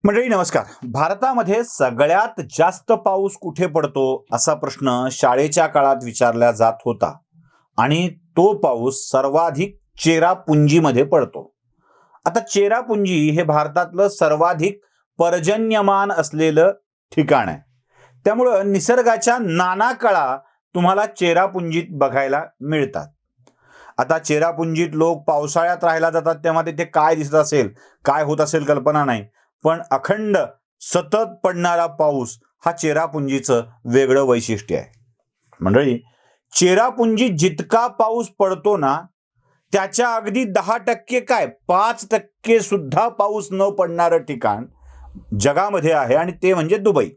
मंडळी नमस्कार. भारतामध्ये सगळ्यात जास्त पाऊस कुठे पडतो असा प्रश्न शाळेच्या काळात विचारला जात होता आणि तो पाऊस सर्वाधिक चेरापुंजीमध्ये पडतो. आता चेरापुंजी हे भारतातलं सर्वाधिक पर्जन्यमान असलेलं ठिकाण आहे. त्यामुळं निसर्गाच्या नाना कळा तुम्हाला चेरापुंजीत बघायला मिळतात. आता चेरापुंजीत लोक पावसाळ्यात राहायला जातात तेव्हा तिथे काय दिसत असेल, काय होत असेल कल्पना नाही. पण अखंड सतत पडणारा पाऊस हा चेरापुंजीचं वेगळं वैशिष्ट्य आहे. मंडळी, चेरापुंजीत जितका पाऊस पडतो ना, त्याच्या अगदी 10% काय 5% सुद्धा पाऊस न पडणारं ठिकाण जगामध्ये आहे आणि ते म्हणजे दुबई.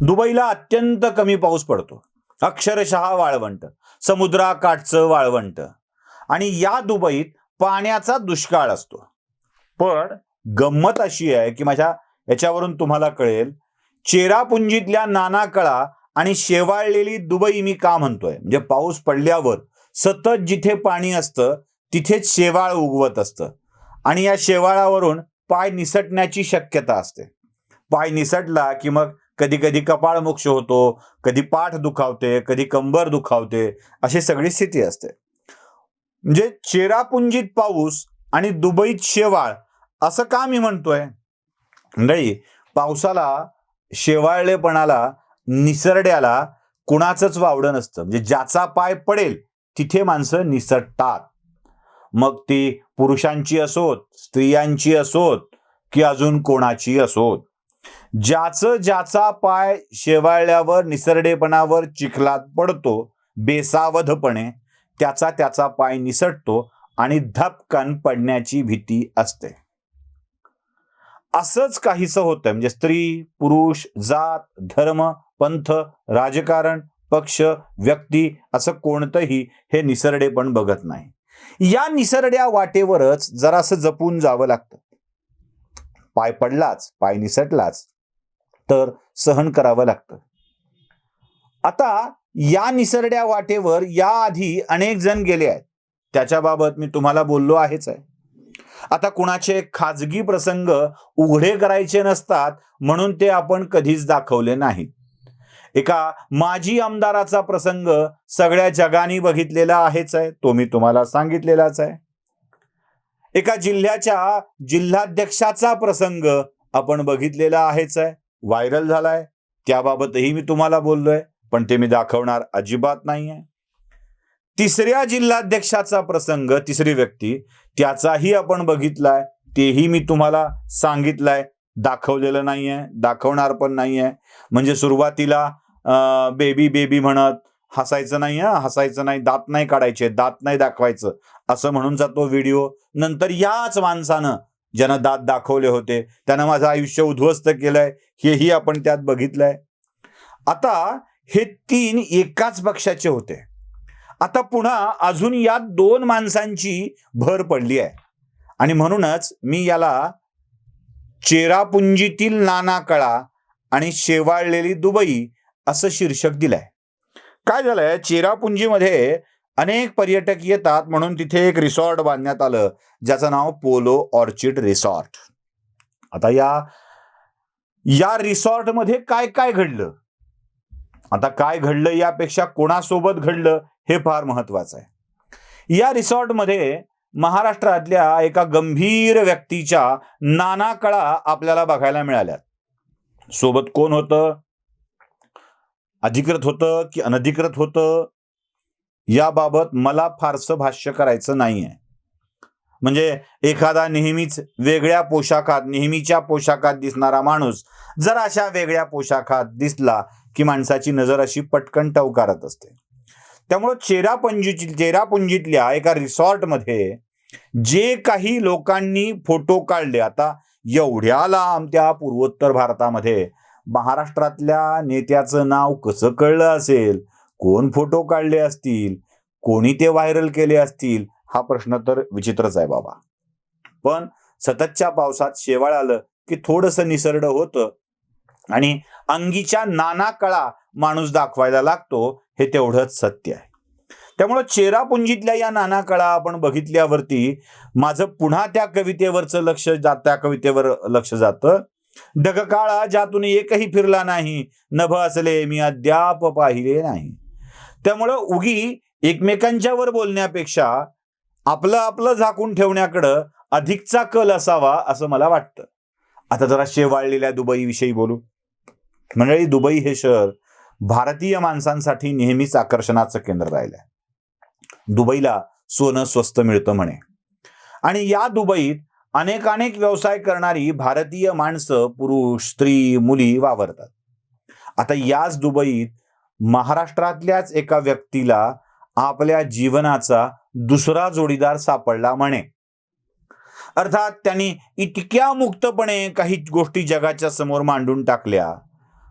दुबईला अत्यंत कमी पाऊस पडतो, अक्षरशः वाळवंट, समुद्राकाठचं वाळवंट, आणि या दुबईत पाण्याचा दुष्काळ असतो. पण गंमत अशी आहे की माझ्या याच्यावरून तुम्हाला कळेल, चेरापुंजीतल्या नाना कळा आणि शेवाळलेली दुबई मी का म्हणतोय. म्हणजे पाऊस पडल्यावर सतत जिथे पाणी असतं तिथेच शेवाळ उगवत असतं आणि या शेवाळावरून पाय निसटण्याची शक्यता असते. पाय निसटला की मग कधी कधी कपाळ मोक्ष होतो, कधी पाठ दुखावते, कधी कंबर दुखावते, अशी सगळी स्थिती असते. म्हणजे चेरापुंजीत पाऊस आणि दुबईत शेवाळ असं का मी म्हणतोय. नाही, पावसाला, शेवाळलेपणाला, निसरड्याला कुणाचंच वावडं नसतं. म्हणजे ज्याचा पाय पडेल तिथे माणसं निसटतात. मग ती पुरुषांची असोत, स्त्रियांची असोत की अजून कोणाची असोत. ज्याचा पाय शेवाळल्यावर, निसरडेपणावर, चिखलात पडतो बेसावधपणे, त्याचा पाय निसटतो आणि धपकन पडण्याची भीती असते. असंच काहीसं होतं. म्हणजे स्त्री, पुरुष, जात, धर्म, पंथ, राजकारण, पक्ष, व्यक्ती असं कोणतंही हे निसरडेपण बघत नाही. या निसरड्या वाटेवरच जरासं जपून जावं लागतं. पाय पडलाच, पाय निसटलाच तर सहन करावं लागतं. आता या निसरड्या वाटेवर याआधी अनेक जण गेले आहेत, त्याच्याबाबत मी तुम्हाला बोललो आहेच आहे. आता कुणाचे खाजगी प्रसंग उघडे करायचे नसतात म्हणून ते आपण कधीच दाखवले नाहीत. एका माजी आमदाराचा प्रसंग सगळ्या जगाने बघितलेला आहेच आहे, तो मी तुम्हाला सांगितलेलाच आहे. एका जिल्ह्याच्या जिल्हाध्यक्षाचा प्रसंग आपण बघितलेला आहेच आहे, व्हायरल झालाय, त्याबाबतही मी तुम्हाला बोललोय, पण ते मी दाखवणार अजिबात नाहीये. तिसऱ्या जिल्हाध्यक्षाचा प्रसंग, तिसरी व्यक्ती, त्याचाही आपण बघितलाय, तेही मी तुम्हाला सांगितलंय, दाखवलेलं नाहीये, दाखवणार पण नाहीये. म्हणजे सुरुवातीला बेबी बेबी म्हणत हसायचं नाही, हसायचं नाही, दात नाही काढायचे, दात नाही दाखवायचं, असं म्हणून जातो व्हिडिओ. नंतर याच माणसानं, ज्यानं दात दाखवले होते, त्यानं माझं आयुष्य उद्ध्वस्त केलंय, हेही आपण त्यात बघितलंय. आता हे तीन एकाच पक्षाचे होते. आता पुन्हा अजून या दोन माणसांची भर पडली आहे आणि म्हणूनच मी याला चेरापुंजीतील नाना कळा आणि शेवाळलेली दुबई असं शीर्षक दिलंय. काय झालंय, चेरापुंजीमध्ये अनेक पर्यटक येतात म्हणून तिथे एक रिसॉर्ट बांधण्यात आलं, ज्याचं नाव पोलो ऑर्चिड रिसॉर्ट. आता या रिसॉर्टमध्ये काय काय घडलं, आता काय घडलं यापेक्षा कोणासोबत घडलं हे फार महत्वाचं आहे. या रिसॉर्टमध्ये महाराष्ट्रातल्या एका गंभीर व्यक्तीच्या नाना कळा आपल्याला बघायला मिळाल्यात. सोबत कोण होतं, अधिकृत होतं की अनधिकृत होतं, याबाबत मला फारसं भाष्य करायचं नाहीये. म्हणजे एखादा नेहमीच वेगळ्या पोशाखात, नेहमीच्या पोशाखात दिसणारा माणूस जर अशा वेगळ्या पोशाखात दिसला की माणसाची नजर अशी पटकन टवकारत असते. त्यामुळं चेरापुंजीतल्या एका रिसॉर्टमध्ये जे काही लोकांनी फोटो काढले, आता एवढ्या लांब त्या पूर्वोत्तर भारतामध्ये महाराष्ट्रातल्या नेत्याचं नाव कसं कळलं असेल, कोण फोटो काढले असतील, कोणी ते व्हायरल केले असतील, हा प्रश्न तर विचित्रच आहे बाबा. पण सततच्या पावसात शेवाळ आलं की थोडंसं निसरडं होतं आणि अंगीच्या नाना कळा माणूस दाखवायला लागतो, हे तेवढंच सत्य आहे. त्यामुळं चेरापुंजीतल्या या नाना कळा आपण बघितल्यावरती माझं पुन्हा त्या कवितेवर लक्ष जातं. ढगकाळा ज्यातून एकही फिरला नाही, नभ असले मी अद्याप पाहिले नाही. त्यामुळं उगी एकमेकांच्यावर बोलण्यापेक्षा आपलं आपलं झाकून ठेवण्याकडं अधिकचा कल असावा असं मला वाटतं. आता जरा शेवाळलेल्या दुबईविषयी बोलू. मंडळी, दुबई हे शहर भारतीय माणसांसाठी नेहमीच आकर्षणाचं केंद्र राहिलंय. दुबईला सोनं स्वस्त मिळतं म्हणे, आणि या दुबईत अनेक व्यवसाय करणारी भारतीय माणसं, पुरुष, स्त्री, मुली वावरतात. आता याच दुबईत महाराष्ट्रातल्याच एका व्यक्तीला आपल्या जीवनाचा दुसरा जोडीदार सापडला म्हणे. अर्थात त्यांनी इतक्या मुक्तपणे काही गोष्टी जगाच्या समोर मांडून टाकल्या,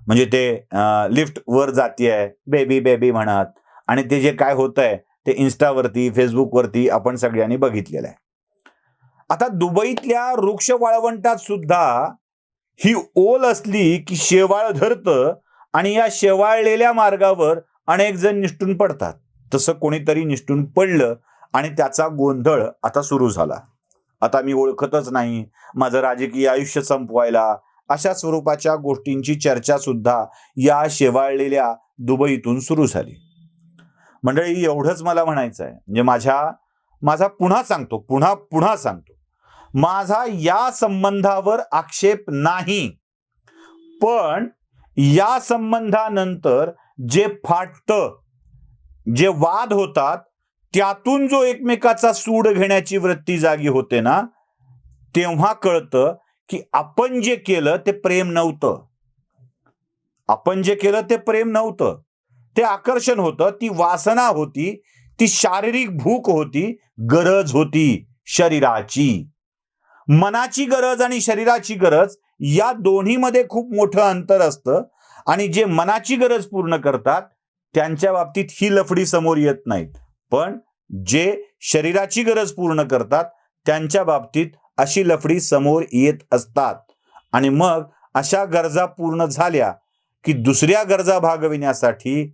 म्हणजे ते लिफ्ट वर जातीये बेबी बेबी म्हणत, आणि ते जे काय होतंय ते इन्स्टावरती, फेसबुकवरती आपण सगळ्यांनी बघितलेलं आहे. आता दुबईतल्या वृक्ष वाळवंटात सुद्धा ही ओल असली की शेवाळ धरतं, आणि या शेवाळलेल्या मार्गावर अनेक जण निष्ठून पडतात. तसं कोणीतरी निष्ठून पडलं आणि त्याचा गोंधळ आता सुरू झाला. आता मी ओळखतच नाही, माझं राजकीय आयुष्य संपवायला, अशा स्वरूपाच्या गोष्टींची चर्चा सुद्धा या शेवाळलेल्या दुबईतून सुरू झाली. मंडळी, एवढंच मला म्हणायचं आहे. म्हणजे माझा पुन्हा सांगतो, माझा या संबंधावर आक्षेप नाही, पण या संबंधानंतर जे फाटतं, जे वाद होतात, त्यातून जो एकमेकाचा सूड घेण्याची वृत्ती जागी होते ना, तेव्हा कळतं की आपण जे केलं ते प्रेम नव्हतं. ते आकर्षण होतं, ती वासना होती, ती शारीरिक भूक होती, गरज होती शरीराची. मनाची गरज आणि शरीराची गरज या दोन्हीमध्ये खूप मोठं अंतर असतं, आणि जे मनाची गरज पूर्ण करतात त्यांच्या बाबतीत ही लफडी समोर येत नाहीत, पण जे शरीराची गरज पूर्ण करतात त्यांच्या बाबतीत अशी लफडी समोर येत असतात. आणि मग अशा गरजा पूर्ण झाल्या की दुसऱ्या गरजा भागविण्यासाठी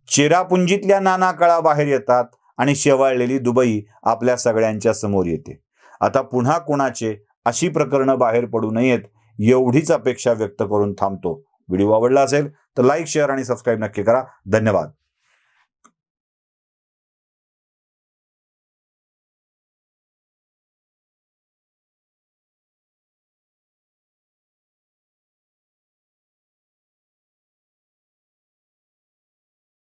चेरापुंजीतल्या नाना कळा बाहेर येतात, आणि शेवाळलेली दुबई आपल्या सगळ्यांच्या समोर येते. आता पुन्हा कोणाचे अशी प्रकरणं बाहेर पडू नयेत एवढीच अपेक्षा व्यक्त करून थांबतो. व्हिडिओ आवडला असेल तर लाईक, शेअर आणि सबस्क्राईब नक्की करा. धन्यवाद.